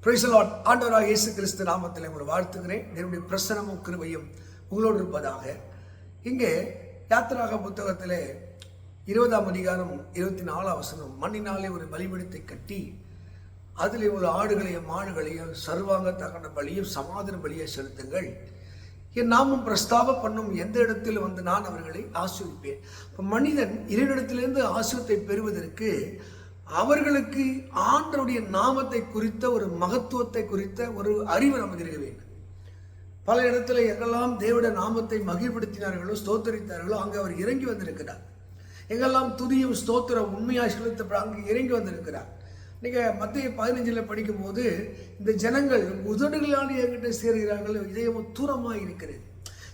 Praise the Lord. ஆண்டவராக இயேசு கிறிஸ்து நாமத்தில் உங்களை வாழ்த்துகிறேன். என்னுடைய பிரசன்னமும் கிருபையும் உங்களோடு இருப்பதாக. இங்கே யாத்திராக புத்தகத்திலே 20ஆம் அதிகாரம் 24ஆம் வசனம், மண்ணினாலே ஒரு பலிபீடத்தை கட்டி அதிலே உள்ள ஆடுகளையும் மாடுகளையும் சர்வாங்க தகன பலியும் சமாதான பலியை செலுத்துங்கள். என் நாமும் பிரஸ்தாப பண்ணும் எந்த இடத்தில் வந்து நான் அவர்களை ஆசீர்வதிப்பேன். இப்போ மனிதன் இறைவனிடத்திலிருந்து ஆசீர்வாதத்தை பெறுவதற்கு அவர்களுக்கு ஆண்டவருடைய நாமத்தை குறித்த ஒரு மகத்துவத்தை குறித்த ஒரு அறிவு நமக்கு இருக்க வேண்டும். பல இடத்துல எங்கெல்லாம் தேவனுடைய நாமத்தை மகிழ்படுத்தினார்களோ ஸ்தோத்தரித்தார்களோ அங்கே அவர் இறங்கி வந்திருக்கிறார். எங்கெல்லாம் துதியும் ஸ்தோத்திரம் உண்மையாக செலுத்த அங்கே இறங்கி வந்திருக்கிறார். நீங்கள் மத்திய 15 படிக்கும்போது இந்த ஜனங்கள் உதடுகளால் என்கிட்ட சேர்கிறார்கள், இதயம் தூரமாக இருக்கிறது.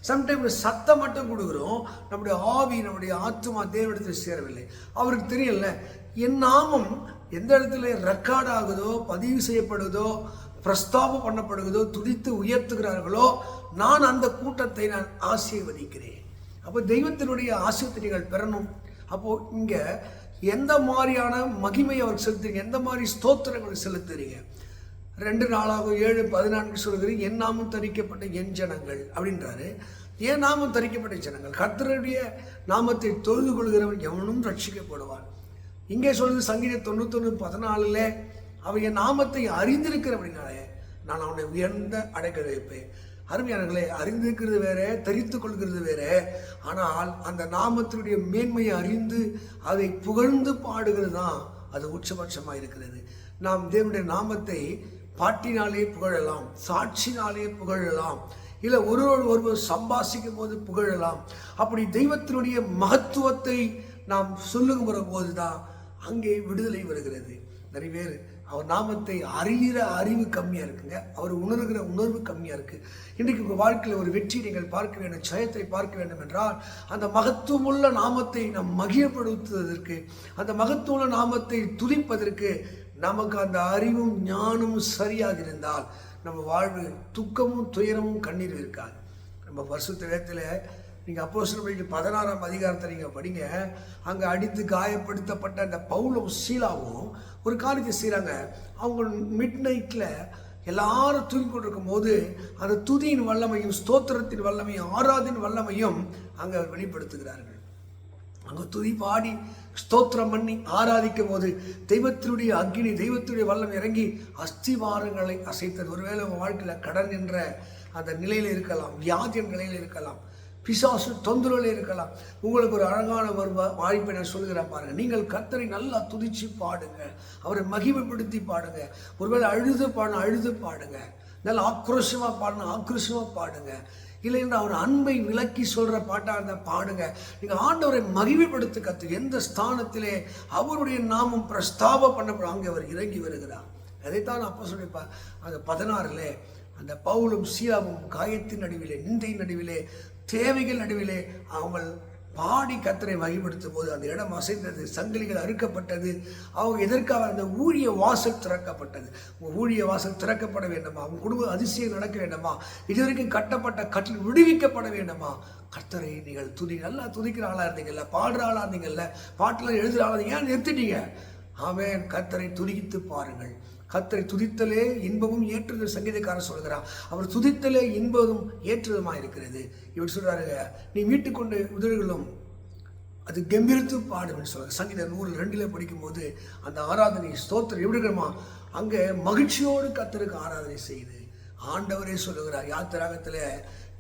சம்டைம் சத்தம் மட்டும் கொடுக்குறோம், நம்முடைய ஆவி நம்முடைய ஆத்மா தேவனிடத்தில் சேரவில்லை. அவருக்கு தெரியல என் நாமம் எந்த இடத்துல ரெக்கார்ட் ஆகுதோ, பதிவு செய்யப்படுதோ, பிரஸ்தாபம் பண்ணப்படுகிறதோ, துதித்து உயர்த்துகிறார்களோ, நான் அந்த கூட்டத்தை நான் ஆசீர்வதிக்கிறேன். அப்போ தெய்வத்தினுடைய ஆசீர்வாதங்கள் பெறணும். அப்போ இங்க எந்த மாதிரியான மகிமை அவர் செலுத்துறீங்க, எந்த மாதிரி ஸ்தோத்திரங்களை செலுத்துறீங்க? 2 நாளாகும் 7:14 சொல்கிறீங்க, என் நாமம் தரிக்கப்பட்ட என் ஜனங்கள் அப்படின்றாரு. என் நாமம் தரிக்கப்பட்ட ஜனங்கள், கர்த்தருடைய நாமத்தை தொழுது கொள்கிறவன் எவனும் ரட்சிக்கப்படுவான். இங்கே சொல்லுது சங்கீதம் 91:14, அவன் என் நாமத்தை அறிந்திருக்கிறவனாலே நான் அவனை உயர்ந்த அடைக்கல வைப்பேன். அருமையானங்களே, அறிந்திருக்கிறது வேற, தரித்து கொள்கிறது வேற. ஆனால் அந்த நாமத்தினுடைய மேன்மையை அறிந்து அதை புகழ்ந்து பாடுகிறது தான் அது உச்சபட்சமாக இருக்கிறது. நாம் தேவனுடைய நாமத்தை பாட்டினாலே புகழலாம், சாட்சினாலே புகழலாம், இல்லை ஒருவர் சம்பாசிக்கும் போது புகழலாம். அப்படி தெய்வத்தினுடைய மகத்துவத்தை நாம் சொல்லுகிற போது தான் அங்கே விடுதலை வருகிறது. நிறைய பேர் அவர் நாமத்தை அறிகிற அறிவு கம்மியாக இருக்குங்க, அவர் உணர்கிற உணர்வு கம்மியாக இருக்குது. இன்றைக்கு உங்கள் வாழ்க்கையில் ஒரு வெற்றி நீங்கள் பார்க்க வேண்டும், ஜெயத்தை பார்க்க வேண்டும் என்றால் அந்த மகத்துவமுள்ள நாமத்தை நாம் மகிழ்ப்படுத்துவதற்கு, அந்த மகத்துவமுள்ள நாமத்தை துதிப்பதற்கு நமக்கு அந்த அறிவும் ஞானமும் சரியாக இருந்தால் நம்ம வாழ்வு துக்கமும் துயரமும் கண்ணீர் இருக்காது. நம்ம பரிசுத்த வேதத்தில் நீங்கள் அப்போஸ்தலர் 16ஆம் அதிகாரத்தை நீங்கள் படிங்க. அங்கே அடித்து காயப்படுத்தப்பட்ட அந்த பவுலும் சீலாவும் ஒரு காரியத்தை செய்கிறாங்க. அவங்க மிட் நைட்டில் எல்லாரும் தூங்கி கொண்டிருக்கும் போது அந்த துதியின் வல்லமையும் ஸ்தோத்திரத்தின் வல்லமையும் ஆராதின் வல்லமையும் அங்கே வெளிப்படுத்துகிறார்கள். அங்கே துதி பாடி ஸ்தோத்திரம் பண்ணி ஆராதிக்கும் போது தெய்வத்தினுடைய அக்னி, தெய்வத்தினுடைய வல்லம் இறங்கி அஸ்திவாரங்களை அசைத்தது. ஒருவேளை உங்கள் வாழ்க்கையில் கடன் என்ற அந்த நிலையில் இருக்கலாம், வியாதியின் நிலையில் இருக்கலாம், பிசாசு தொந்தரவுல இருக்கலாம். உங்களுக்கு ஒரு அழகான ஒரு வாய்ப்பை நான் சொல்கிறேன் பாருங்க. நீங்கள் கர்த்தரை நல்லா துதிச்சு பாடுங்க, அவரை மகிமைப்படுத்தி பாடுங்க. ஒருவேளை அழுது பாடுங்க, நல்லா ஆக்ரோஷமா பாடணும், ஆக்ரோஷமா பாடுங்க. இல்லைன்னா அவர் அன்பை விலக்கி சொல்ற பாட்டாக இருந்தால் பாடுங்க. நீங்கள் ஆண்டவரை மகிமைப்படுத்த கற்று எந்த ஸ்தானத்திலே அவருடைய நாமம் பிரஸ்தாப பண்ணப்படும் அங்கே அவர் இறங்கி வருகிறார். அதைத்தான் அப்போ சொல்லிப்பா அந்த 16 அந்த பவுலும் சீலாவும் காயத்தின் நடுவிலே, நிந்தையின் நடுவிலே, தேவைகள் நடுவிலே அவங்க பாடி கர்த்தரை மகிமைப்படுத்தும் போது அந்த இடம் அசைந்தது, சங்கிலிகள் அறுக்கப்பட்டது. அவங்க எதற்காக அந்த ஊழிய வாசல் திறக்கப்பட்டது. ஊழிய வாசல் திறக்கப்பட வேண்டுமா? அவங்க குடும்ப அதிசயம் நடக்க வேண்டுமா? இதுவரைக்கும் கட்டப்பட்ட கட்டில் விடுவிக்கப்பட வேண்டுமா? கர்த்தரை நீங்கள் நல்லா துதிக்கிற ஆளாக இருந்தீங்கல்ல, பாடுற ஆளாக இருந்தீங்கல்ல, பாட்டில் எழுதுகிற ஆளாக ஏன் நிறுத்திட்டீங்க? ஆமென். கர்த்தரை துதித்து பாருங்கள். கர்த்தரை துதித்தலே இன்பமும் ஏற்றுதல் சங்கீதக்காரர் சொல்கிறார். அவர் துதித்தலே இன்பமும் ஏற்றுதமாக இருக்கிறது. இவர் சொல்றாருங்க, நீ மீட்டுக்கொண்டு உதடுகளும் அது கம்பீரத்து பாடுன்னு சொல்றாரு. சங்கீதம் 102 படிக்கும்போது அந்த ஆராதனை ஸ்தோத்திரம் எப்படி இருக்கணுமா? அங்கே மகிழ்ச்சியோடு கர்த்தருக்கு ஆராதனை செய்து ஆண்டவரே சொல்லுகிறார். யாத்திராகத்தில்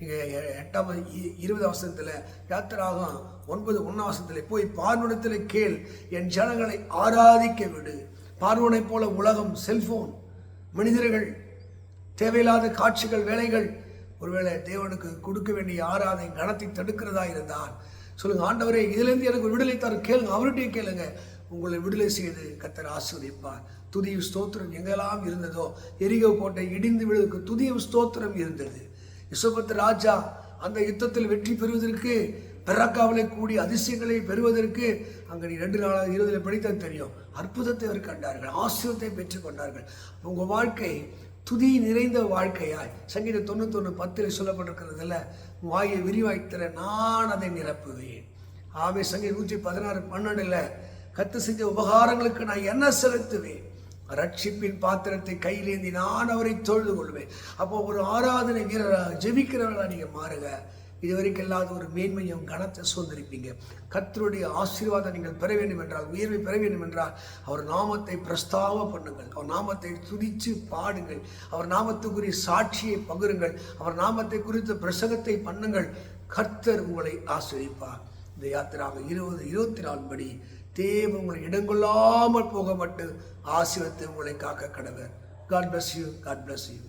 நீங்கள் 20 வசனத்தில், யாத்திராகம் 9:1 போய் பார்வனிடத்தில் கேள், என் ஜனங்களை ஆராதிக்க விடு. பார்வனை போல உலகம், செல்போன், மனிதர்கள், தேவையில்லாத காட்சிகள், வேலைகள் ஒருவேளை தேவனுக்கு கொடுக்க வேண்டிய ஆராதனை கணத்தை தடுக்கிறதா இருந்தால் சொல்லுங்க, ஆண்டவரே இதிலிருந்து எனக்கு விடுதலை தர கேளுங்க, அவர்கிட்டயே கேளுங்க. உங்களை விடுதலை செய்து கர்த்தர் ஆசீர்வதிப்பார். துதியும் ஸ்தோத்திரம் எங்கெல்லாம் இருந்ததோ, எரிகோ கோட்டை இடிந்து விழுவதற்கு துதியும் ஸ்தோத்திரம் இருந்தது. யோசபாத் ராஜா அந்த யுத்தத்தில் வெற்றி பெறுவதற்கு, பெராக்காவிலே கூடிய அதிசயங்களை பெறுவதற்கு அங்கே நீ 2 நாளாக 20 படித்தது தெரியும். அற்புதத்தை அவர் கண்டார்கள், ஆசீர்வாதத்தை பெற்றுக்கொண்டார்கள். உங்கள் வாழ்க்கை துதி நிறைந்த வாழ்க்கையாய் சங்கீதம் 91:10 சொல்லப்பட்டிருக்கிறதுல, வாயை விரிவாய்த்தர நான் அதை நிரப்புவேன். ஆமே. சங்கீதம் 116:12 கர்த்தர் செஞ்ச உபகாரங்களுக்கு நான் என்ன செலுத்துவேன்? ரட்சிப்பின் பாத்திரத்தை கையிலேந்தி நான் அவரை தொழுது கொள்வேன். அப்போ ஒரு ஆராதனை வீரராக ஜெபிக்கிறவர்களாக நீங்க மாறுங்க. இதுவரைக்கும் இல்லாத ஒரு மேன்மையும் கனத்தை சுதந்திரிப்பீங்க. கர்த்தருடைய ஆசீர்வாதம் நீங்கள் பெற வேண்டும் என்றால், உயர்வை பெற வேண்டும் என்றால், அவர் நாமத்தை பிரஸ்தாப பண்ணுங்கள், அவர் நாமத்தை துதித்து பாடுங்கள், அவர் நாமத்துக்குரிய சாட்சியை பகிருங்கள், அவர் நாமத்தை குறித்த பிரசங்கத்தை பண்ணுங்கள். கர்த்தர் உங்களை ஆசீர்வதிப்பார். இந்த யாத்திராக 20-24 படி தேவன் உங்களை இடங்கொள்ளாமல் போக மட்டும் ஆசீர்வதித்து உங்களை காக்க கடவர். God bless you. God bless you.